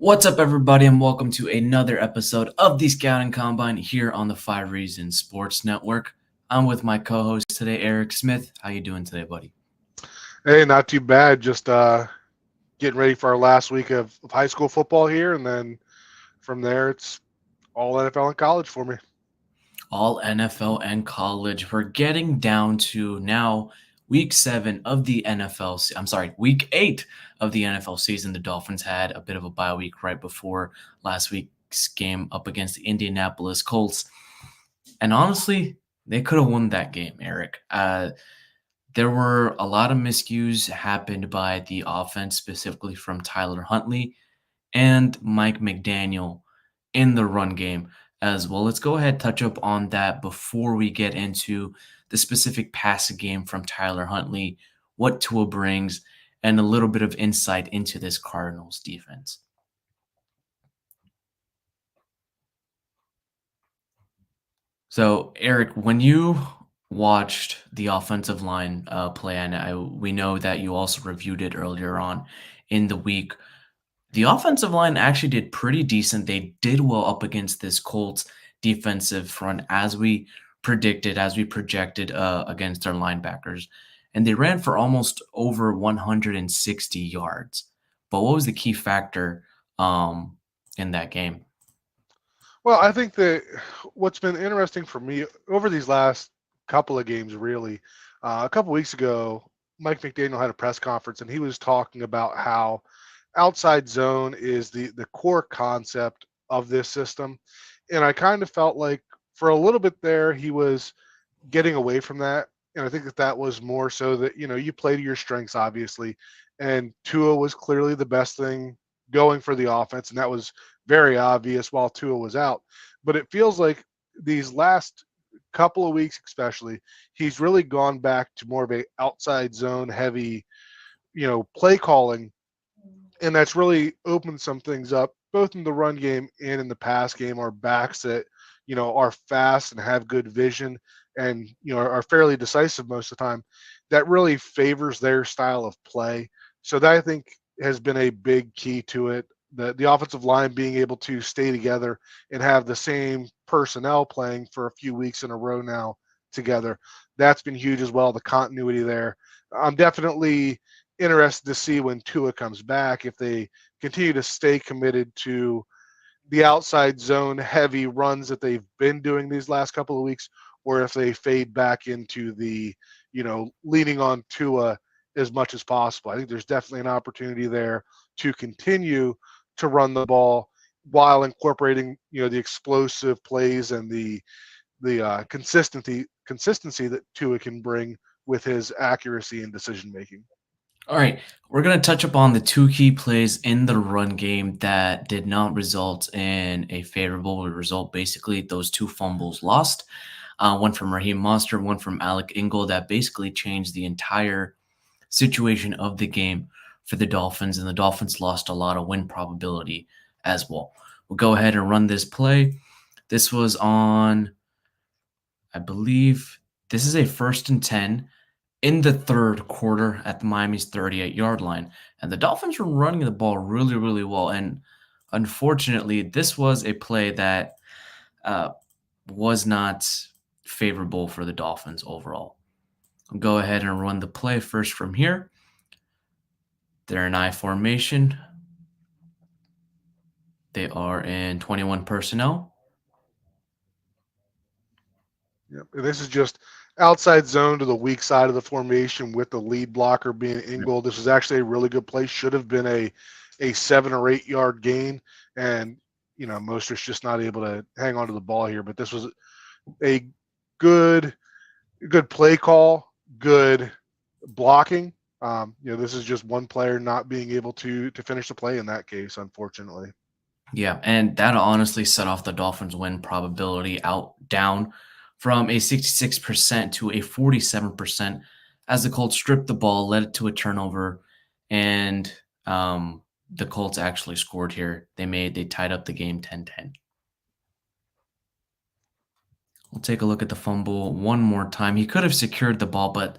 What's up, everybody, and welcome to another episode of the Scouting Combine here on the 5 Reasons Sports Network. I'm with my co-host today, Eric Smith. How you doing today, buddy? Hey, not too bad. Just getting ready for our last week of high school football here, and then from there it's all NFL and college for me. All NFL and college. We're getting down to now week 7 of the NFL. Week 8 of the NFL season. The Dolphins had a bit of a bye week right before last week's game up against the Indianapolis Colts. And honestly, they could have won that game, Eric. There were a lot of miscues happened by the offense, specifically from Tyler Huntley and Mike McDaniel in the run game as well. Let's go ahead and touch up on that before we get into the specific passing game from Tyler Huntley, what Tua brings, and a little bit of insight into this Cardinals defense. So, Eric, when you watched the offensive line play, and we know that you also reviewed it earlier on in the week, the offensive line actually did pretty decent. They did well up against this Colts defensive front, as we predicted, as we projected against their linebackers. And they ran for almost over 160 yards. But what was the key factor in that game? Well, I think that what's been interesting for me over these last couple of games, really, a couple weeks ago, Mike McDaniel had a press conference and he was talking about how outside zone is the core concept of this system. And I kind of felt like for a little bit there, he was getting away from that. And I think that was more so that, you play to your strengths, obviously. And Tua was clearly the best thing going for the offense. And that was very obvious while Tua was out. But it feels like these last couple of weeks, especially, he's really gone back to more of a outside zone heavy, play calling. And that's really opened some things up, both in the run game and in the pass game. Our backs that, are fast and have good vision and, are fairly decisive most of the time. That really favors their style of play. So that I think has been a big key to it. The offensive line being able to stay together and have the same personnel playing for a few weeks in a row now together. That's been huge as well, the continuity there. I'm definitely interested to see when Tua comes back if they continue to stay committed to the outside zone heavy runs that they've been doing these last couple of weeks, or if they fade back into the, leaning on Tua as much as possible. I think there's definitely an opportunity there to continue to run the ball while incorporating, the explosive plays and the consistency that Tua can bring with his accuracy and decision making. All right, we're going to touch upon the two key plays in the run game that did not result in a favorable result. Basically, those two fumbles lost, one from Raheem Mostert, one from Alec Ingold, that basically changed the entire situation of the game for the Dolphins, and the Dolphins lost a lot of win probability as well. We'll go ahead and run this play. This was on, I believe, this is a 1st and 10 in the third quarter at the Miami's 38-yard line. And the Dolphins were running the ball really, really well. And unfortunately, this was a play that was not favorable for the Dolphins overall. I'll go ahead and run the play first from here. They're in I formation. They are in 21 personnel. Yep. And this is just outside zone to the weak side of the formation with the lead blocker being Ingold. This was actually a really good play. Should have been a 7 or 8 yard gain. And, Mostert's just not able to hang on to the ball here. But this was a good play call, good blocking. This is just one player not being able to finish the play in that case, unfortunately. Yeah, and that honestly set off the Dolphins' win probability down from a 66% to a 47% as the Colts stripped the ball, led it to a turnover, and the Colts actually scored here. They tied up the game 10-10. We'll take a look at the fumble one more time. He could have secured the ball, but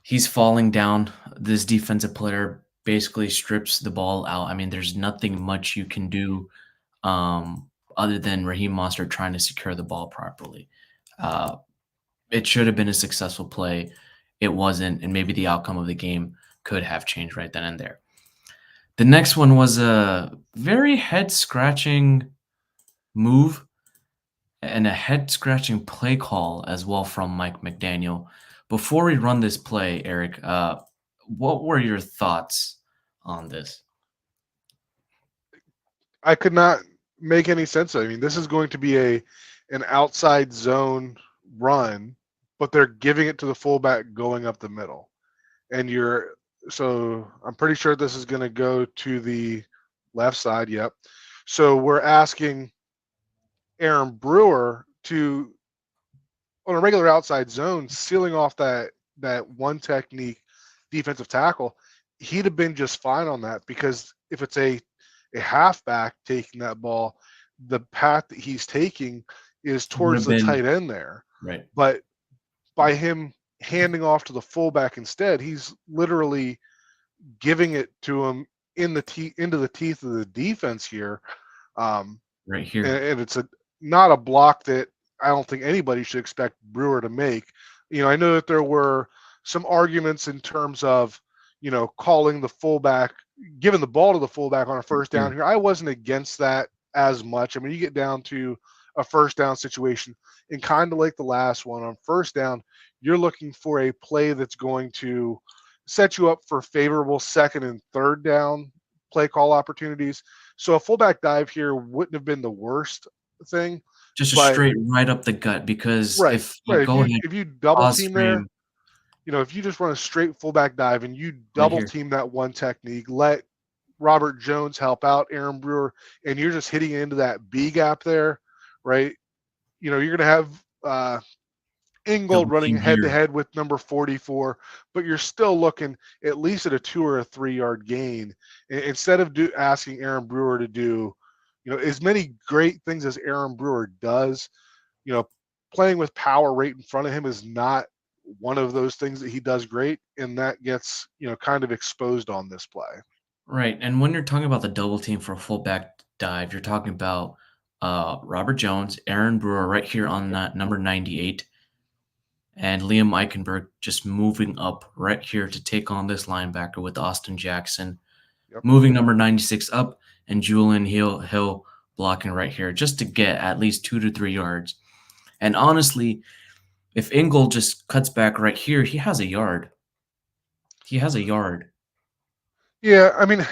he's falling down. This defensive player basically strips the ball out. I mean, there's nothing much you can do other than Raheem Mostert trying to secure the ball properly. Uh, it should have been a successful play. It wasn't, and maybe the outcome of the game could have changed right then and there. The next one was a very head scratching move and a head scratching play call as well from Mike McDaniel. Before we run this play, Eric, what were your thoughts on this? I could not make any sense of it. I mean, this is going to be an outside zone run, but they're giving it to the fullback going up the middle. And so I'm pretty sure this is going to go to the left side. Yep. So we're asking Aaron Brewer to, on a regular outside zone, sealing off that one technique defensive tackle. He'd have been just fine on that, because if it's a halfback taking that ball, the path that he's taking is Would towards have the been tight end there. right. But by him handing off to the fullback instead, he's literally giving it to him into the teeth of the defense here. Right And, here. and it's not a block that I don't think anybody should expect Brewer to make. I know that there were some arguments in terms of, calling the fullback, giving the ball to the fullback on a first down Here. here. I wasn't against that as much. I mean, you get down to a first down situation, and kind of like the last one on first down, you're looking for a play that's going to set you up for favorable second and third down play call opportunities. So a fullback dive here wouldn't have been the worst thing, Just a but straight right up the gut because right, if you right. If go you ahead, if you double pause team there, frame if you just run a straight fullback dive and you right double here. team that one technique, let Robert Jones help out Aaron Brewer, and you're just hitting into that B gap there, right? You're gonna have Ingold Double running team head to here. head with number 44, but you're still looking at least at a 2 or a 3 yard gain. Instead of asking Aaron Brewer to do, as many great things as Aaron Brewer does, you know, playing with power right in front of him is not one of those things that he does great, and that gets, kind of exposed on this play. Right, and when you're talking about the double team for a fullback dive, you're talking about Robert Jones, Aaron Brewer right here on Yep. that number 98, and Liam Eichenberg just moving up right here to take on this linebacker with Austin Jackson, Yep. moving number 96 up, and Julian Hill blocking right here just to get at least 2 to 3 yards. And honestly, if Ingold just cuts back right here, he has a yard. He has a yard. Yeah, I mean,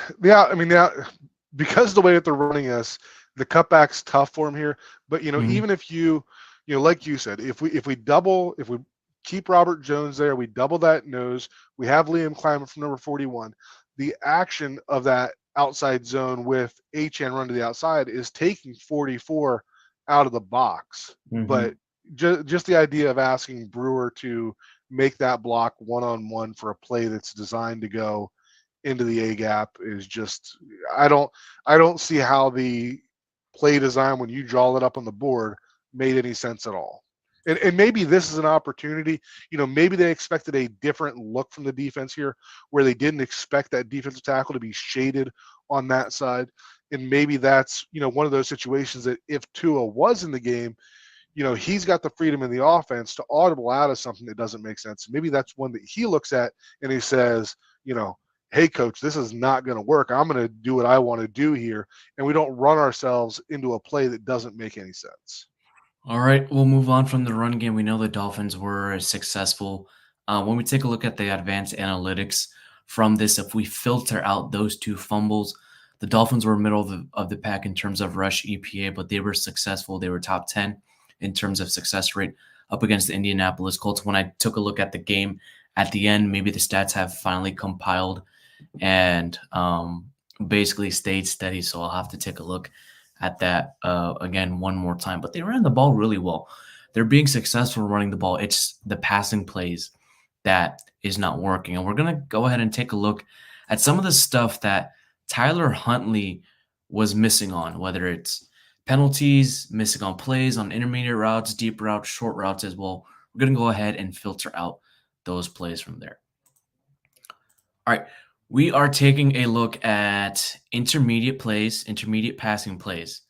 because of the way that they're running us, the cutback's tough for him here. But Mhm. even if like you said, if we keep Robert Jones there, we double that nose, we have Liam climbing from number 41. The action of that outside zone with HN run to the outside is taking 44 out of the box. But Mhm. just the idea of asking Brewer to make that block one-on-one for a play that's designed to go into the A gap is just, I don't see how the play design when you draw it up on the board made any sense at all. And maybe this is an opportunity. Maybe they expected a different look from the defense here, where they didn't expect that defensive tackle to be shaded on that side. And maybe that's, one of those situations that if Tua was in the game, he's got the freedom in the offense to audible out of something that doesn't make sense. Maybe that's one that he looks at and he says, hey, coach, this is not going to work. I'm going to do what I want to do here. And we don't run ourselves into a play that doesn't make any sense. All right, we'll move on from the run game. We know the Dolphins were successful. When we take a look at the advanced analytics from this, if we filter out those two fumbles, the Dolphins were middle of the pack in terms of rush EPA, but they were successful. They were top 10 in terms of success rate up against the Indianapolis Colts. When I took a look at the game at the end, maybe the stats have finally compiled and basically stayed steady. So I'll have to take a look at that again one more time. But they ran the ball really well. They're being successful running the ball. It's the passing plays that is not working. And we're going to go ahead and take a look at some of the stuff that Tyler Huntley was missing on, whether it's penalties, missing on plays, on intermediate routes, deep routes, short routes as well. We're going to go ahead and filter out those plays from there. All right. We are taking a look at intermediate plays, intermediate passing plays,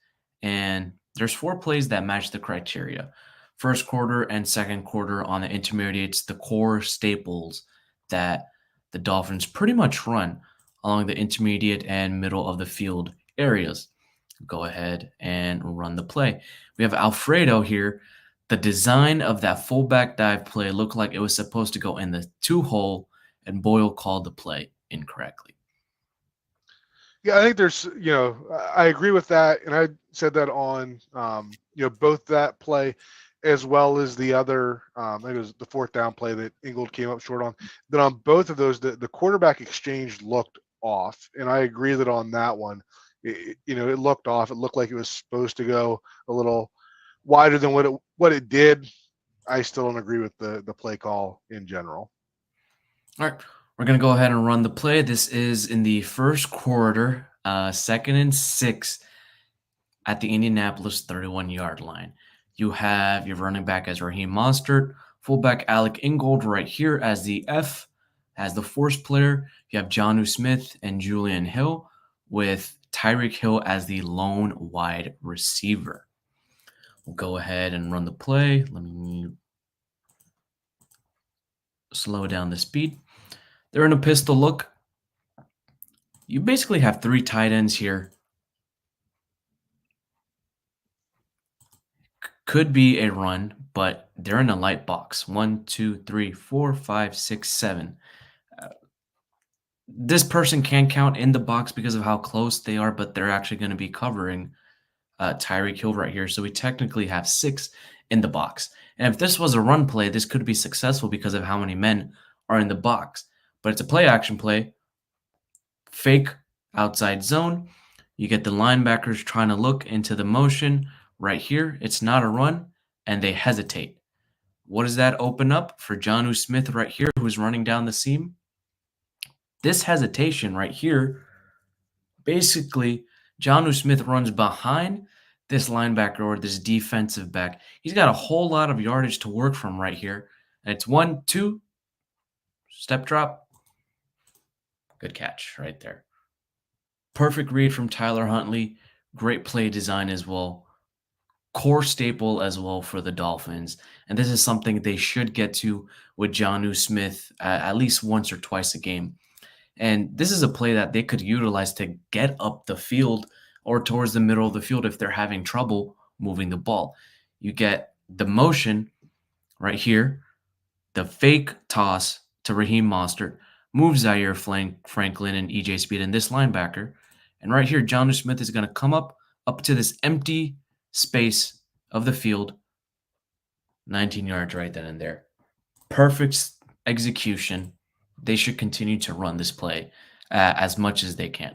and there's 4 plays that match the criteria. First quarter and second quarter on the intermediates, the core staples that the Dolphins pretty much run along the intermediate and middle of the field areas. Go ahead and run the play. We have Alfredo here. The design of that fullback dive play looked like it was supposed to go in the 2 hole, and Boyle called the play incorrectly. Yeah, I think I agree with that, and I said that on, both that play as well as the other, I think it was the fourth down play that Ingold came up short on. That on both of those, the quarterback exchange looked off, and I agree that on that one, it looked off. It looked like it was supposed to go a little wider than what it did. I still don't agree with the play call in general. All right, we're going to go ahead and run the play. This is in the first quarter, 2nd and 6 at the Indianapolis 31-yard line. You have your running back as Raheem Mostert, fullback Alec Ingold right here as the F, as the force player. You have Jonnu Smith and Julian Hill with Tyreek Hill as the lone wide receiver. We'll go ahead and run the play. Let me slow down the speed. They're in a pistol look. You basically have 3 tight ends here. Could be a run, but they're in a light box. 1, 2, 3, 4, 5, 6, 7. This person can count in the box because of how close they are, but they're actually going to be covering Tyreek Hill right here. So we technically have 6 in the box. And if this was a run play, this could be successful because of how many men are in the box. But it's a play action play. Fake outside zone. You get the linebackers trying to look into the motion right here. It's not a run, and they hesitate. What does that open up for Jonnu Smith right here, who's running down the seam? This hesitation right here, basically, Jonnu Smith runs behind this linebacker or this defensive back. He's got a whole lot of yardage to work from right here. And it's 1, 2, step drop. Good catch right there. Perfect read from Tyler Huntley. Great play design as well. Core staple as well for the Dolphins. And this is something they should get to with Jonnu Smith at least once or twice a game. And this is a play that they could utilize to get up the field or towards the middle of the field if they're having trouble moving the ball. You get the motion right here, the fake toss to Raheem Mostert, moves Zaire Franklin and EJ Speed and this linebacker. And right here, Jonnu Smith is going to come up to this empty space of the field, 19 yards right then and there. Perfect execution. They should continue to run this play as much as they can,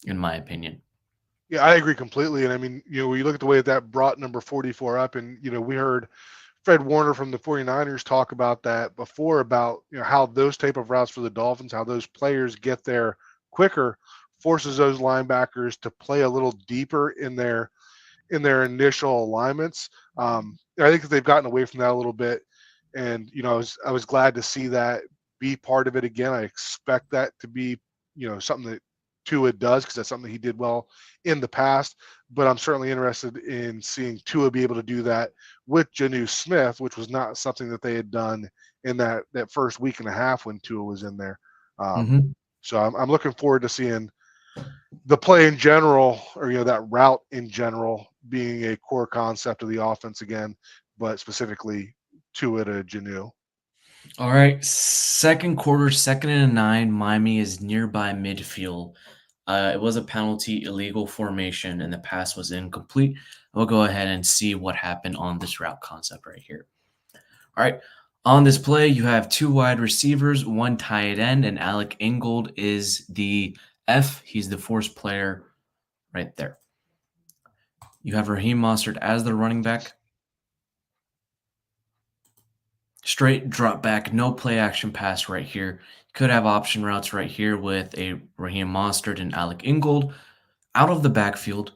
in my opinion. Yeah, I agree completely. And I mean, when you look at the way that brought number 44 up, and, we heard Fred Warner from the 49ers talk about that before, about, how those type of routes for the Dolphins, how those players get there quicker, forces those linebackers to play a little deeper in their initial alignments. I think that they've gotten away from that a little bit. And, I was glad to see that be part of it again. I expect that to be, something that Tua does, because that's something he did well in the past. But I'm certainly interested in seeing Tua be able to do that with Jonnu Smith, which was not something that they had done in that first week and a half when Tua was in there. So I'm looking forward to seeing the play in general, or that route in general, being a core concept of the offense again, but specifically Tua to Jonnu. All right, second quarter, 2nd and 9. Miami is nearby midfield. It was a penalty, illegal formation, and the pass was incomplete. We'll go ahead and see what happened on this route concept right here. All right, on this play, you have 2 wide receivers, 1 tight end, and Alec Ingold is the F. He's the force player right there. You have Raheem Mostert as the running back. Straight drop back, no play action pass right here. Could have option routes right here with a Raheem Mostert and Alec Ingold out of the backfield.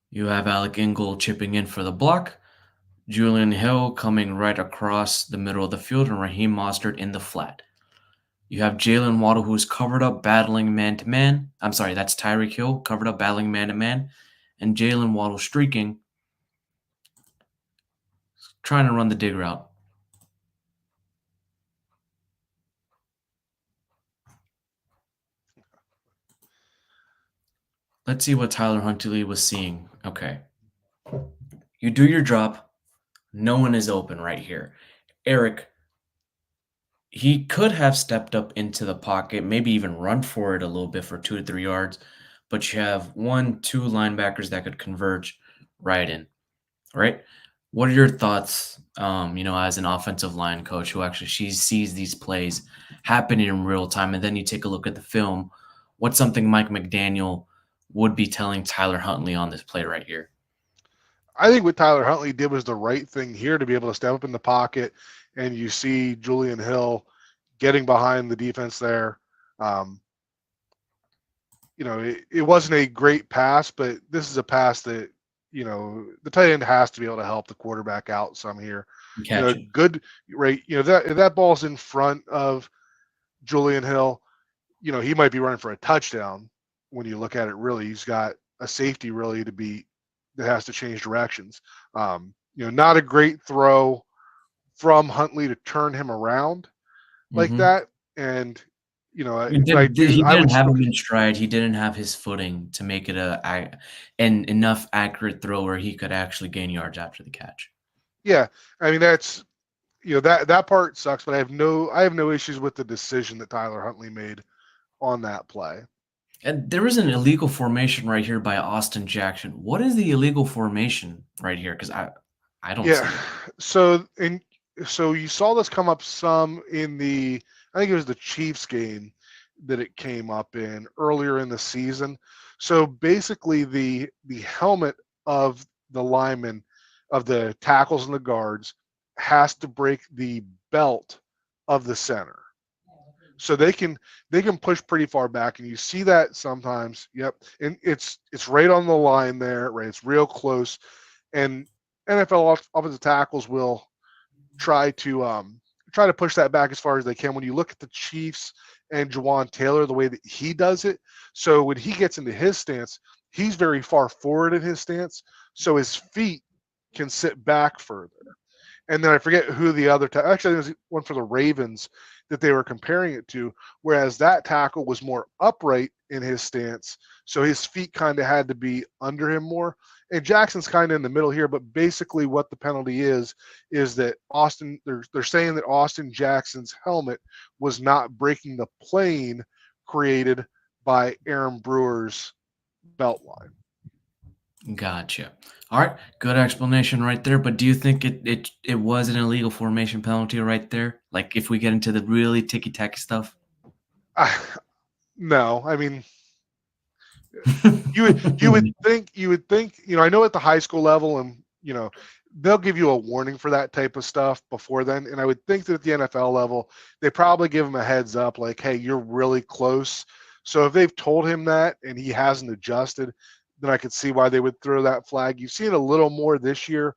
You have Alec Ingold chipping in for the block. Julian Hill coming right across the middle of the field, and Raheem Mostert in the flat. You have Jalen Waddle, who's covered up battling man to man. I'm sorry, that's Tyreek Hill, covered up battling man to man. And Jalen Waddle streaking, trying to run the dig route. Let's see what Tyler Huntley was seeing. Okay. You do your drop. No one is open right here. Eric, he could have stepped up into the pocket, maybe even run for it a little bit for 2 to 3 yards, but you have 1, 2 linebackers that could converge right in, right? What are your thoughts, as an offensive line coach who actually sees these plays happening in real time, and then you take a look at the film? What's something Mike McDaniel would be telling Tyler Huntley on this play right here? I think what Tyler Huntley did was the right thing here to be able to step up in the pocket, and you see Julian Hill getting behind the defense there. Um, it wasn't a great pass, but this is a pass that, the tight end has to be able to help the quarterback out some here. Catch it. Good, right? If that ball's in front of Julian Hill, he might be running for a touchdown when you look at it. Really, he's got a safety really to beat that has to change directions. Not a great throw from Huntley to turn him around like Mm-hmm. that. And He what I he do, I didn't would have still. him in stride. He didn't have his footing to make it an enough accurate throw where he could actually gain yards after the catch. Yeah, I mean that's that part sucks, but I have no issues with the decision that Tyler Huntley made on that play. And there is an illegal formation right here by Austin Jackson. What is the illegal formation right here? Because I don't Yeah, see it. so you saw this come up some in I think it was the Chiefs game that it came up in earlier in the season. So basically, the helmet of the linemen, of the tackles and the guards, has to break the belt of the center. So they can push pretty far back, and you see that sometimes. Yep, and it's right on the line there, right? It's real close, and NFL offensive tackles will try to push that back as far as they can. When you look at the Chiefs and Jawan Taylor, the way that he does it, so when he gets into his stance, he's very far forward in his stance, so his feet can sit back further. And then I forget who the other actually there was one for the Ravens that they were comparing it to, whereas that tackle was more upright in his stance, so his feet kind of had to be under him more. And Jackson's kind of in the middle here, but basically what the penalty is that they're saying that Austin Jackson's helmet was not breaking the plane created by Aaron Brewer's belt line. Gotcha. All right, good explanation right there. But do you think it was an illegal formation penalty right there? Like if we get into the really ticky tacky stuff. No, I mean, you would think I know at the high school level, and they'll give you a warning for that type of stuff before then, and I would think that at the NFL level they probably give him a heads up like, hey, you're really close. So if they've told him that and he hasn't adjusted, then I could see why they would throw that flag. You've seen a little more this year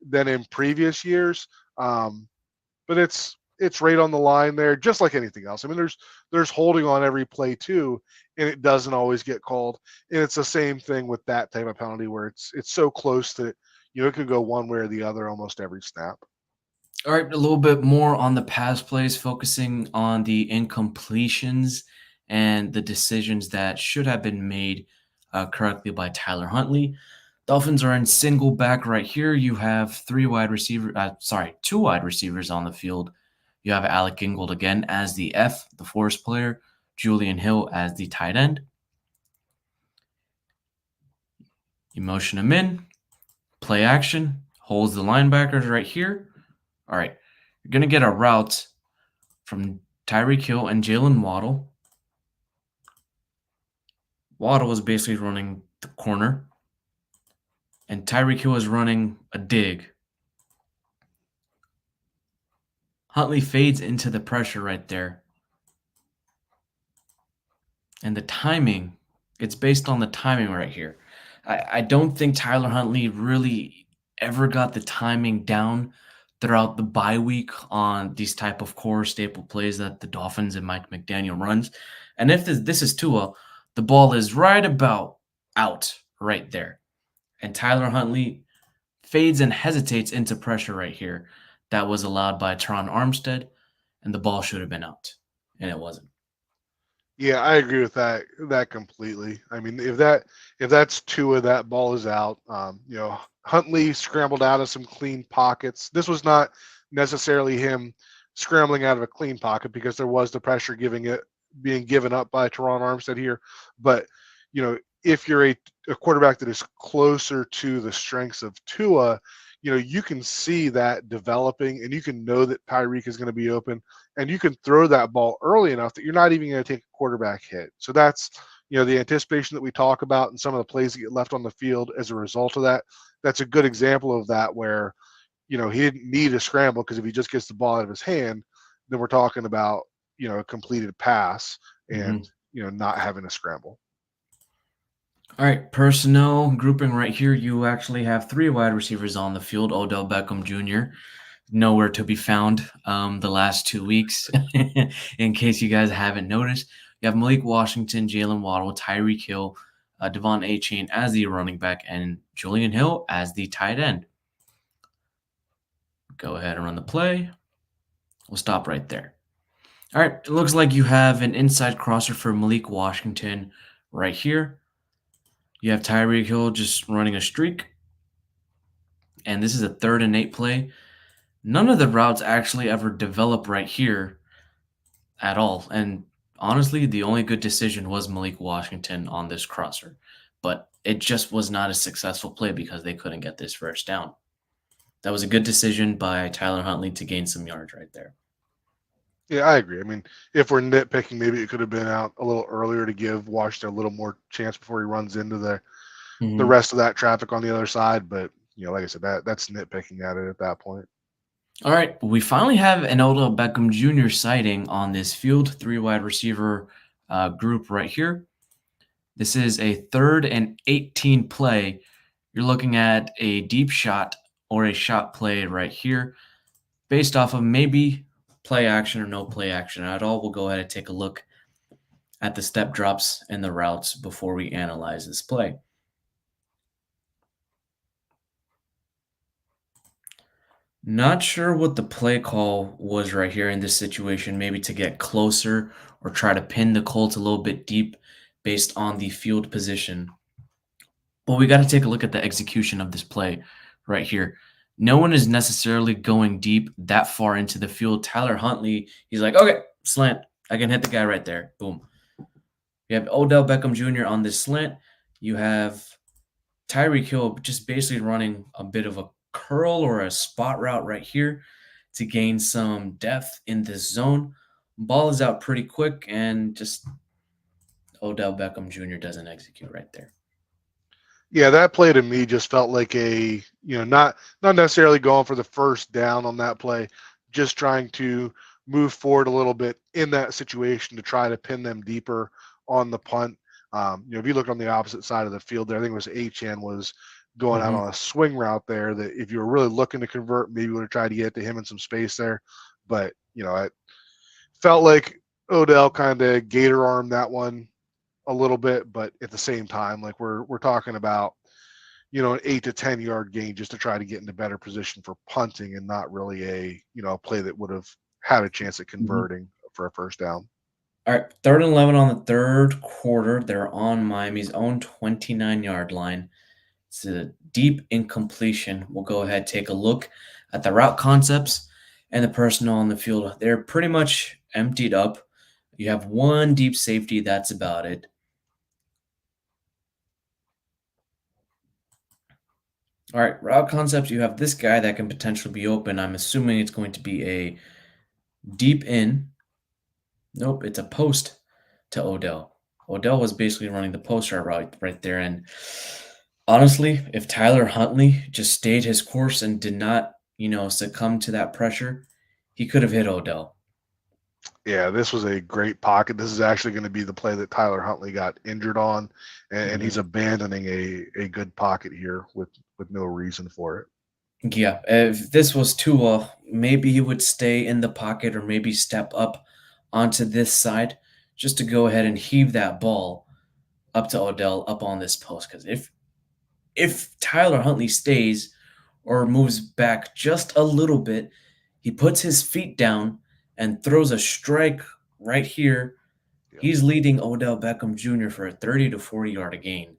than in previous years, but it's right on the line there, just like anything else. I mean, there's holding on every play too, and it doesn't always get called. And it's the same thing with that type of penalty where it's so close that it could go one way or the other almost every snap. All right, a little bit more on the pass plays, focusing on the incompletions and the decisions that should have been made correctly by Tyler Huntley. Dolphins are in single back right here. You have two wide receivers on the field. You have Alec Ingold again as the the force player, Julian Hill as the tight end. You motion him in, play action, holds the linebackers right here. All right, you're going to get a route from Tyreek Hill and Jalen Waddle. Waddle was basically running the corner, and Tyreek Hill was running a dig. Huntley fades into the pressure right there. And the timing, it's based on the timing right here. I don't think Tyler Huntley really ever got the timing down throughout the bye week on these type of core staple plays that the Dolphins and Mike McDaniel runs. And if this is Tua, the ball is right about out right there. And Tyler Huntley fades and hesitates into pressure right here. That was allowed by Teron Armstead, and the ball should have been out, and it wasn't. Yeah, I agree with that completely. I mean, if that's Tua, that ball is out. Huntley scrambled out of some clean pockets. This was not necessarily him scrambling out of a clean pocket because there was the pressure being given up by Teron Armstead here. But if you're a quarterback that is closer to the strengths of Tua, you can see that developing, and you can know that Tyreek is going to be open, and you can throw that ball early enough that you're not even going to take a quarterback hit. So that's the anticipation that we talk about and some of the plays that get left on the field as a result of that. That's a good example of that where he didn't need a scramble, because if he just gets the ball out of his hand, then we're talking about a completed pass and not having a scramble. All right, personnel grouping right here. You actually have three wide receivers on the field. Odell Beckham Jr. nowhere to be found the last 2 weeks, in case you guys haven't noticed. You have Malik Washington, Jalen Waddle, Tyreek Hill, Devon Achane as the running back, and Julian Hill as the tight end. Go ahead and run the play. We'll stop right there. All right, it looks like you have an inside crosser for Malik Washington right here. You have Tyreek Hill just running a streak. And this is a 3rd and 8 play. None of the routes actually ever develop right here at all. And honestly, the only good decision was Malik Washington on this crosser. But it just was not a successful play because they couldn't get this first down. That was a good decision by Tyler Huntley to gain some yards right there. Yeah, I agree. I mean, if we're nitpicking, maybe it could have been out a little earlier to give Washington a little more chance before he runs into the rest of that traffic on the other side. But like I said, that's nitpicking at it at that point. All right, we finally have an Odell Beckham Jr. sighting on this field, 3 wide receiver group right here. This is a 3rd and 18 play. You're looking at a deep shot or a shot play right here based off of maybe play action or no play action at all. We'll go ahead and take a look at the step drops and the routes before we analyze this play. Not sure what the play call was right here in this situation, maybe to get closer or try to pin the Colts a little bit deep based on the field position. But we got to take a look at the execution of this play right here. No one is necessarily going deep that far into the field. Tyler Huntley, he's like, okay, slant. I can hit the guy right there. Boom. You have Odell Beckham Jr. on this slant. You have Tyreek Hill just basically running a bit of a curl or a spot route right here to gain some depth in this zone. Ball is out pretty quick, and just Odell Beckham Jr. doesn't execute right there. Yeah, that play to me just felt like a, not necessarily going for the first down on that play, just trying to move forward a little bit in that situation to try to pin them deeper on the punt. If you look on the opposite side of the field there, I think it was Achane was going out on a swing route there that if you were really looking to convert, maybe would have tried to get to him in some space there. But, it felt like Odell kind of gator armed that one a little bit, but at the same time, like we're talking about, an 8 to 10 yard gain just to try to get into better position for punting, and not really a play that would have had a chance at converting for a first down. All right, 3rd and 11 on the 3rd quarter. They're on Miami's own 29-yard line. It's a deep incompletion. We'll go ahead and take a look at the route concepts and the personnel on the field. They're pretty much emptied up. You have one deep safety. That's about it. All right, route concepts. You have this guy that can potentially be open. I'm assuming it's going to be a deep in. Nope, it's a post to Odell. Odell was basically running the post route right there. And honestly, if Tyler Huntley just stayed his course and did not, succumb to that pressure, he could have hit Odell. Yeah, this was a great pocket. This is actually going to be the play that Tyler Huntley got injured on, and he's abandoning a good pocket here with no reason for it. Yeah, if this was Tua, maybe he would stay in the pocket or maybe step up onto this side just to go ahead and heave that ball up to Odell up on this post. Because if Tyler Huntley stays or moves back just a little bit, he puts his feet down and throws a strike right here. Yep. He's leading Odell Beckham Jr. for a 30 to 40 yard gain.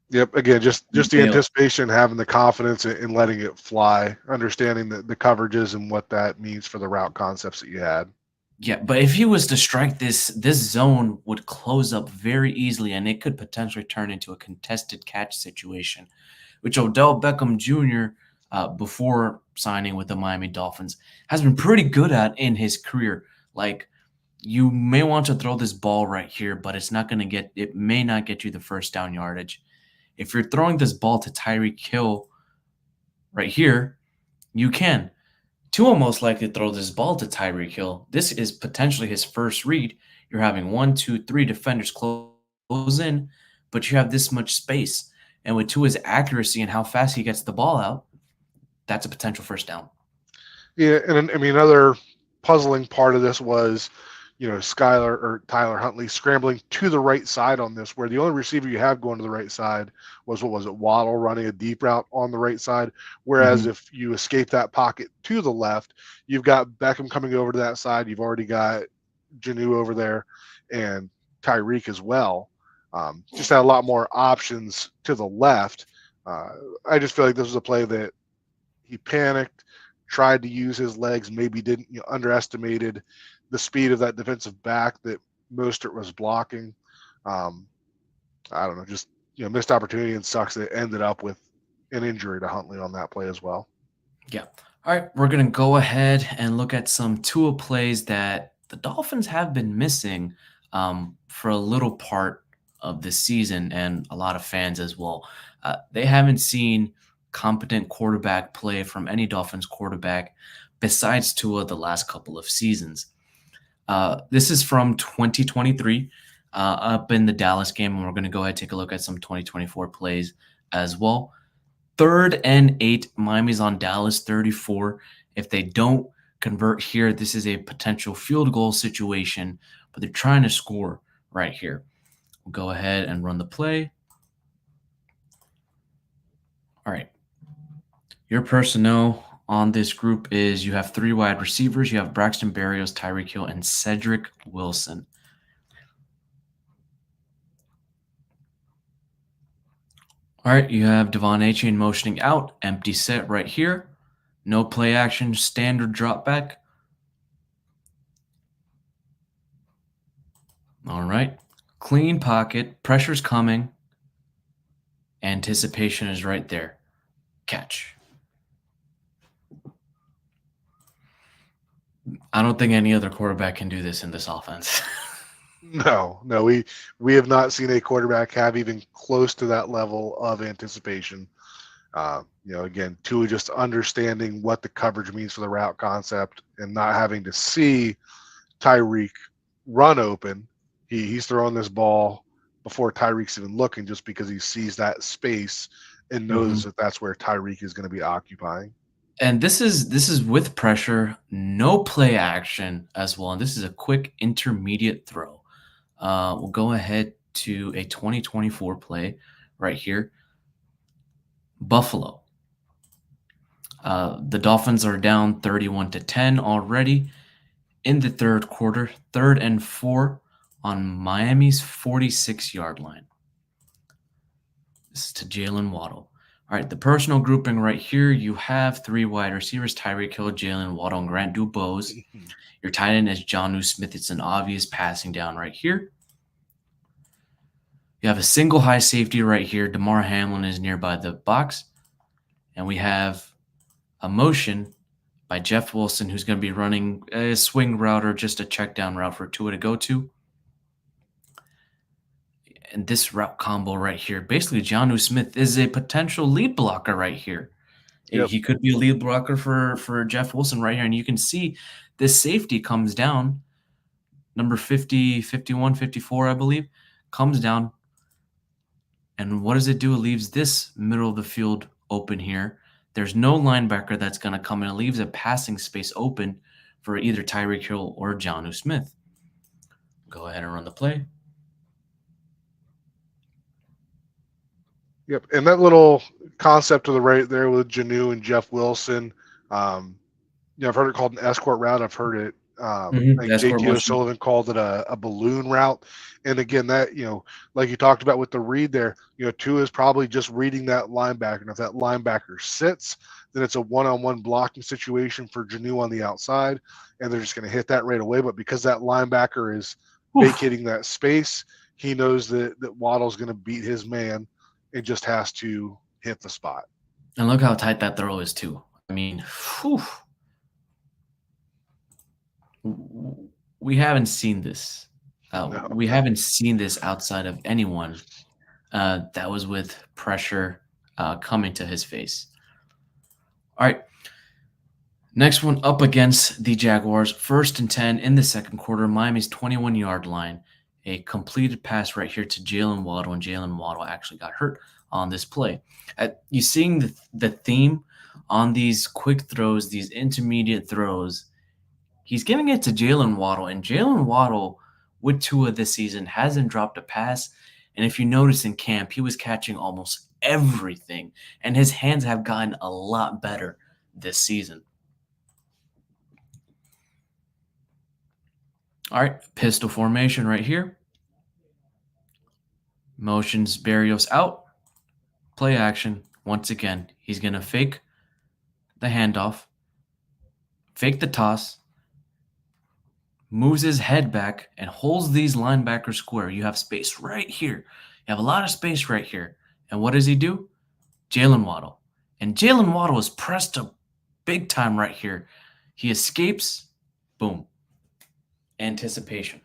Yep. Again, just the Bail. anticipation, having the confidence in letting it fly, understanding the coverages and what that means for the route concepts that you had. Yeah, but if he was to strike this zone would close up very easily, and it could potentially turn into a contested catch situation, which Odell Beckham Jr., before signing with the Miami Dolphins, has been pretty good at in his career. Like, you may want to throw this ball right here, but it may not get you the first down yardage. If you're throwing this ball to Tyreek Hill right here, you can. Tua most likely throw this ball to Tyreek Hill. This is potentially his first read. You're having one, two, three defenders close in, but you have this much space. And with Tua's accuracy and how fast he gets the ball out, that's a potential first down. Yeah, and I mean, another puzzling part of this was, Skylar or Tyler Huntley scrambling to the right side on this, where the only receiver you have going to the right side was, what was it, Waddle running a deep route on the right side. Whereas Mm-hmm. if you escape that pocket to the left, you've got Beckham coming over to that side. You've already got Janu over there and Tyreek as well. Just had a lot more options to the left. I just feel like this was a play that he panicked, tried to use his legs, maybe didn't, underestimated the speed of that defensive back that Mostert was blocking. Um, I don't know, just missed opportunity, and sucks that it ended up with an injury to Huntley on that play as well. Yeah. All right, we're going to go ahead and look at some Tua plays that the Dolphins have been missing for a little part of this season, and a lot of fans as well. They haven't seen competent quarterback play from any Dolphins quarterback besides Tua the last couple of seasons. This is from 2023 up in the Dallas game, and we're going to go ahead and take a look at some 2024 plays as well. 3rd and 8, Miami's on Dallas 34. If they don't convert here, this is a potential field goal situation, but they're trying to score right here. We'll go ahead and run the play. All right. Your personnel on this group is, you have 3 wide receivers. You have Braxton Berrios, Tyreek Hill, and Cedric Wilson. All right, you have Devon Achane motioning out, empty set right here. No play action, standard drop back. All right, clean pocket, pressure's coming. Anticipation is right there. Catch. I don't think any other quarterback can do this in this offense. No, we have not seen a quarterback have even close to that level of anticipation. Again, Tua just understanding what the coverage means for the route concept and not having to see Tyreek run open. He's throwing this ball before Tyreek's even looking, just because he sees that space and knows that that's where Tyreek is going to be occupying. And this is with pressure, no play action as well. And this is a quick intermediate throw. We'll go ahead to a 2024 play right here. Buffalo. The Dolphins are down 31-10 already in the 3rd quarter. 3rd and 4 on Miami's 46-yard line. This is to Jalen Waddle. All right, the personal grouping right here, you have 3 wide receivers, Tyreek Hill, Jalen Waddle, and Grant Dubose. Your tight end is Jonnu Smith. It's an obvious passing down right here. You have a single high safety right here. DeMar Hamlin is nearby the box. And we have a motion by Jeff Wilson, who's going to be running a swing route or just a check down route for Tua to go to. And this route combo right here, basically Jonnu Smith is a potential lead blocker right here. Yep. He could be a lead blocker for Jeff Wilson right here. And you can see this safety comes down, number 50, 51, 54, I believe, comes down. And what does it do? It leaves this middle of the field open here. There's no linebacker that's going to come in. It leaves a passing space open for either Tyreek Hill or Jonnu Smith. Go ahead and run the play. Yep, and that little concept to the right there with Janu and Jeff Wilson, I've heard it called an escort route. I've heard it. I think Escort JT motion. O'Sullivan called it a balloon route. And again, that like you talked about with the read there, Tua is probably just reading that linebacker. And if that linebacker sits, then it's a one-on-one blocking situation for Janu on the outside, and they're just going to hit that right away. But because that linebacker is vacating that space, he knows that Waddle's going to beat his man and just has to hit the spot. And look how tight that throw is, too. I mean, we haven't seen this. We haven't seen this outside of anyone that was with pressure coming to his face. All right. Next one up against the Jaguars. 1st and 10 in the second quarter. Miami's 21-yard line. A completed pass right here to Jalen Waddle, and Jalen Waddle actually got hurt on this play. You seeing the theme on these quick throws, these intermediate throws. He's giving it to Jalen Waddle, and Jalen Waddle with Tua this season hasn't dropped a pass. And if you notice in camp, he was catching almost everything, and his hands have gotten a lot better this season. All right, pistol formation right here. Motions Berrios out. Play action. Once again, he's going to fake the handoff, fake the toss, moves his head back, and holds these linebackers square. You have space right here. You have a lot of space right here. And what does he do? Jalen Waddle. And Jalen Waddle is pressed up big time right here. He escapes. Boom. Anticipation.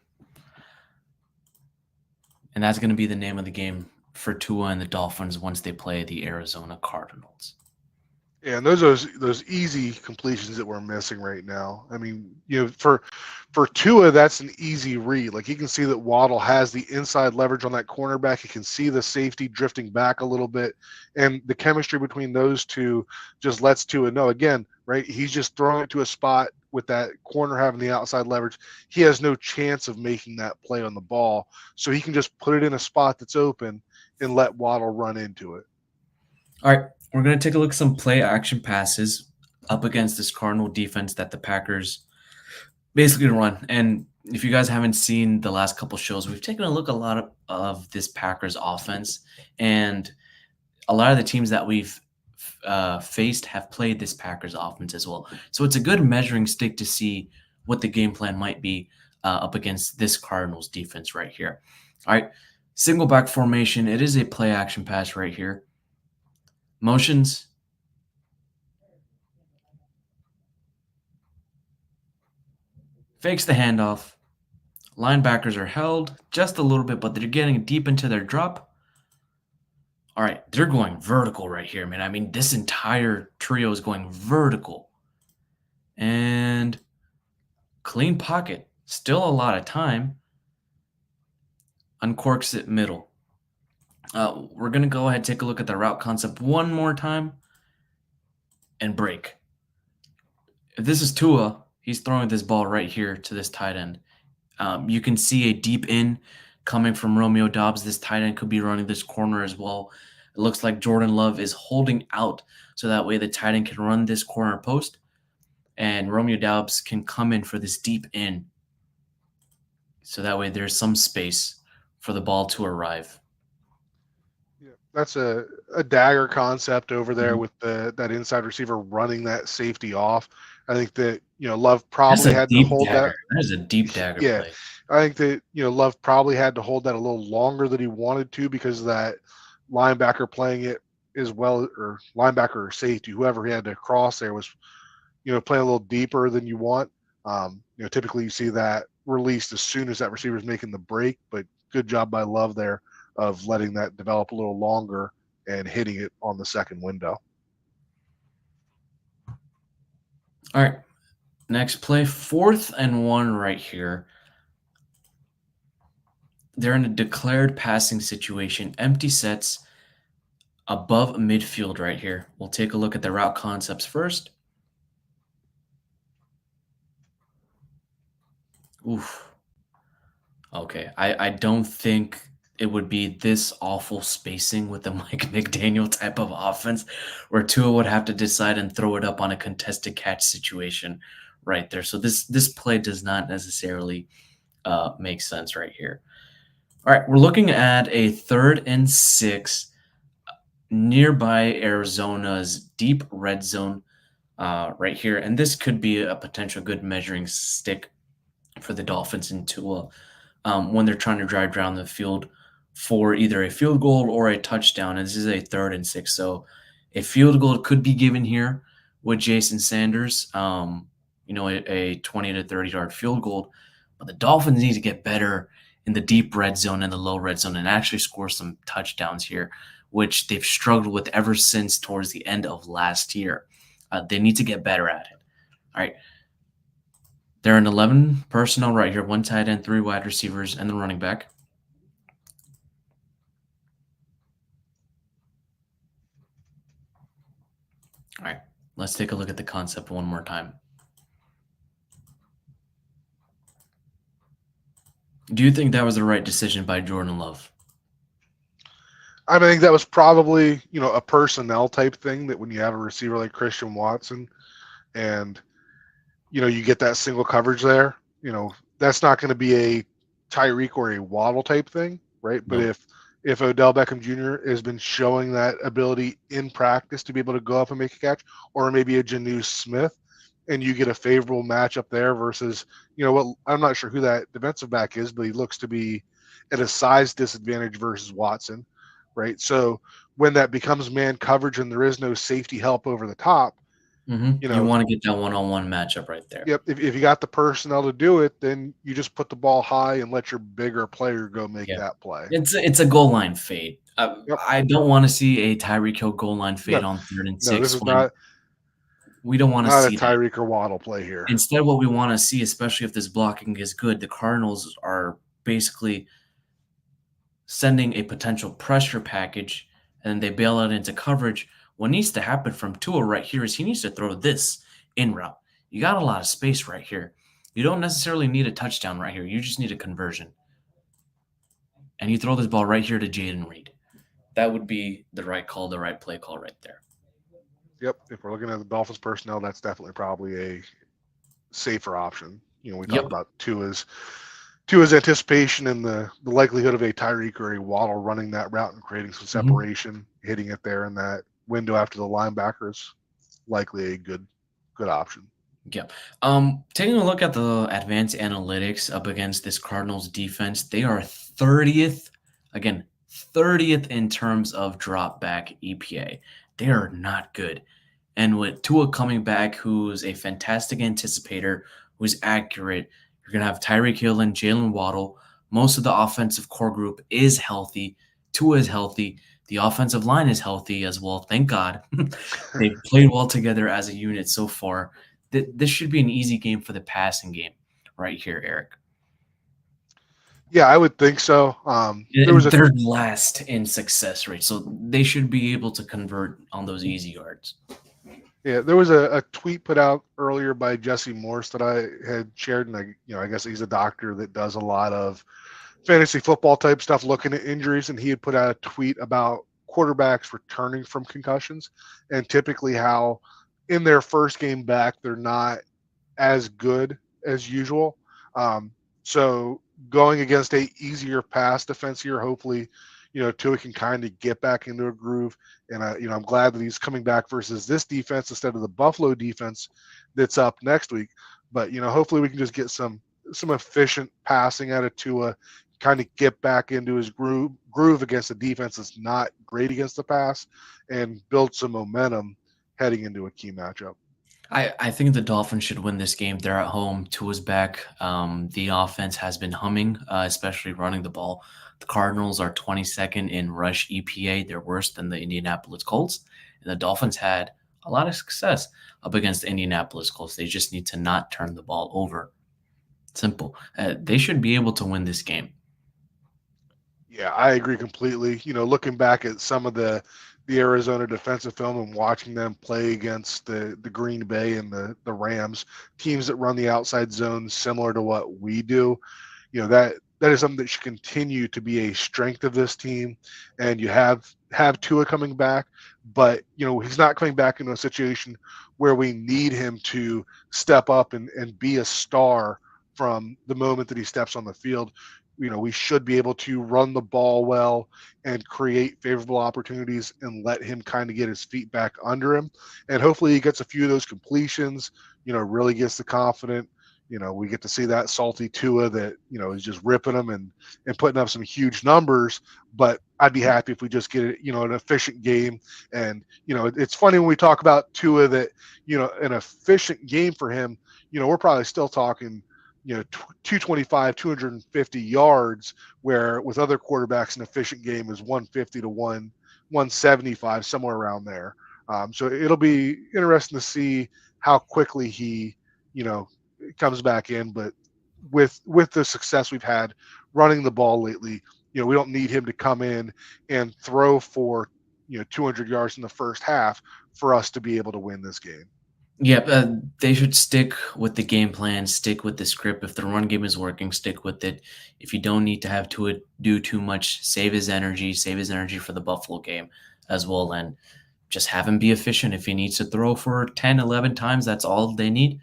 And that's going to be the name of the game for Tua and the Dolphins once they play the Arizona Cardinals. Yeah, and those easy completions that we're missing right now. I mean, for Tua, that's an easy read. Like, he can see that Waddle has the inside leverage on that cornerback. He can see the safety drifting back a little bit, and the chemistry between those two just lets Tua know. Again, right? He's just throwing it to a spot with that corner having the outside leverage. He has no chance of making that play on the ball, so he can just put it in a spot that's open and let Waddle run into it. All right. We're going to take a look at some play action passes up against this Cardinal defense that the Packers basically run. And if you guys haven't seen the last couple shows, we've taken a look a lot of this Packers offense. And a lot of the teams that we've faced have played this Packers offense as well. So it's a good measuring stick to see what the game plan might be up against this Cardinals defense right here. All right. Single back formation. It is a play action pass right here. Motions. Fakes the handoff. Linebackers are held just a little bit, but they're getting deep into their drop. All right, they're going vertical right here, man. I mean, this entire trio is going vertical. And clean pocket. Still a lot of time. Uncorks it middle. We're going to go ahead and take a look at the route concept one more time and break. If this is Tua, he's throwing this ball right here to this tight end. You can see a deep in coming from Romeo Doubs. This tight end could be running this corner as well. It looks like Jordan Love is holding out so that way the tight end can run this corner post and Romeo Doubs can come in for this deep in. So that way there's some space for the ball to arrive. Yeah, that's a dagger concept over there with that inside receiver running that safety off. I think that Love probably had to hold that. That is a deep dagger play. I think that Love probably had to hold that a little longer than he wanted to because of that linebacker playing it as well, or linebacker or safety, whoever he had to cross there was playing a little deeper than you want. Typically you see that released as soon as that receiver is making the break, but good job by Love there of letting that develop a little longer and hitting it on the second window. All right, next play, 4th and 1 right here. They're in a declared passing situation, empty sets. above midfield right here. We'll take a look at the route concepts first. Oof. Okay, I don't think it would be this awful spacing with the Mike McDaniel type of offense where Tua would have to decide and throw it up on a contested catch situation right there. So this play does not necessarily make sense right here. All right, we're looking at a 3rd and 6 nearby Arizona's deep red zone right here, and this could be a potential good measuring stick for the Dolphins and Tua when they're trying to drive down the field for either a field goal or a touchdown. And this is a 3rd and 6, so a field goal could be given here with Jason Sanders. A 20 to 30 yard field goal, but the Dolphins need to get better in the deep red zone and the low red zone and actually score some touchdowns here, which they've struggled with ever since towards the end of last year. They need to get better at it. All right. They're an 11 personnel right here, 1 tight end, 3 wide receivers, and the running back. All right, let's take a look at the concept one more time. Do you think that was the right decision by Jordan Love? I think that was probably, a personnel type thing that when you have a receiver like Christian Watson and, you get that single coverage there, that's not going to be a Tyreek or a Waddle type thing, right? But No. if Odell Beckham Jr. has been showing that ability in practice to be able to go up and make a catch, or maybe a Janu Smith, and you get a favorable matchup there versus, what I'm not sure who that defensive back is, but he looks to be at a size disadvantage versus Watson, right? So when that becomes man coverage and there is no safety help over the top, You want to get that one-on-one matchup right there. yep, if you got the personnel to do it, then you just put the ball high and let your bigger player go make Yeah. that play. It's a goal line fade. Yep. I don't want to see a Tyreek Hill goal line No, fade on 3rd and no, this 6 is when we don't want to not a see that. Tyreek or Waddle play here. Instead, what we want to see, especially if this blocking is good, the Cardinals are basically sending a potential pressure package and then they bail out into coverage. What needs to happen from Tua right here is he needs to throw this in route. You got a lot of space right here. You don't necessarily need a touchdown right here. You just need a conversion. And you throw this ball right here to Jaden Reed. That would be the right call, the right play call right there. Yep. If we're looking at the Dolphins personnel, that's definitely probably a safer option. We talk Yep. about Tua's anticipation and the likelihood of a Tyreek or a Waddle running that route and creating some separation, hitting it there in that window after the linebacker is likely a good option. Yep. Taking a look at the advanced analytics up against this Cardinals defense, they are 30th, again, 30th in terms of drop back EPA. They are not good. And with Tua coming back, who's a fantastic anticipator, who's accurate, you're going to have Tyreek Hill and Jalen Waddle. Most of the offensive core group is healthy. Tua is healthy. The offensive line is healthy as well. Thank God. They've played well together as a unit so far. This should be an easy game for the passing game right here, Eric. Yeah, I would think so. There was And a they're last in success rate, so they should be able to convert on those easy yards. there was a tweet put out earlier by Jesse Morse that I had shared, and I guess he's a doctor that does a lot of fantasy football type stuff, looking at injuries, and he had put out a tweet about quarterbacks returning from concussions, and typically how in their first game back they're not as good as usual. So going against a easier pass defense here, hopefully, Tua can kind of get back into a groove. And I'm glad that he's coming back versus this defense instead of the Buffalo defense that's up next week. But hopefully we can just get some efficient passing out of Tua, kind of get back into his groove against a defense that's not great against the pass, and build some momentum heading into a key matchup. I think the Dolphins should win this game. They're at home. Tua's back. The offense has been humming, especially running the ball. The Cardinals are 22nd in rush EPA. They're worse than the Indianapolis Colts. And the Dolphins had a lot of success up against the Indianapolis Colts. They just need to not turn the ball over. Simple. They should be able to win this game. Yeah, I agree completely. Looking back at some of the the Arizona defensive film and watching them play against the Green Bay and the Rams, teams that run the outside zone similar to what we do, that is something that should continue to be a strength of this team. And you have Tua coming back, but he's not coming back into a situation where we need him to step up and be a star from the moment that he steps on the field. We should be able to run the ball well and create favorable opportunities and let him kind of get his feet back under him. And hopefully he gets a few of those completions, really gets the confident. We get to see that salty Tua that, is just ripping them and putting up some huge numbers. But I'd be happy if we just get it, an efficient game. And, it's funny when we talk about Tua that, an efficient game for him, we're probably still talking, 225, 250 yards, where with other quarterbacks, an efficient game is 150 to 175, somewhere around there. So it'll be interesting to see how quickly he, comes back in. But with the success we've had running the ball lately, we don't need him to come in and throw for 200 yards in the first half for us to be able to win this game. Yep, they should stick with the game plan, stick with the script. If the run game is working, stick with it. If you don't need to have to do too much, save his energy for the Buffalo game as well, and just have him be efficient. If he needs to throw for 10, 11 times, that's all they need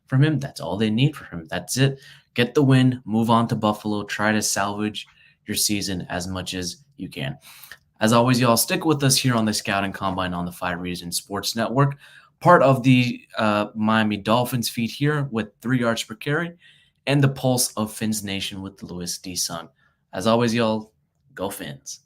from him. That's all they need from him. That's it. Get the win, move on to Buffalo, try to salvage your season as much as you can. As always, y'all, stick with us here on the Scouting Combine on the 5 Reasons Sports Network, part of the Miami Dolphins feed here with 3 yards per carry, and the pulse of Fins Nation with Louis D. Sung. As always, y'all, go Fins.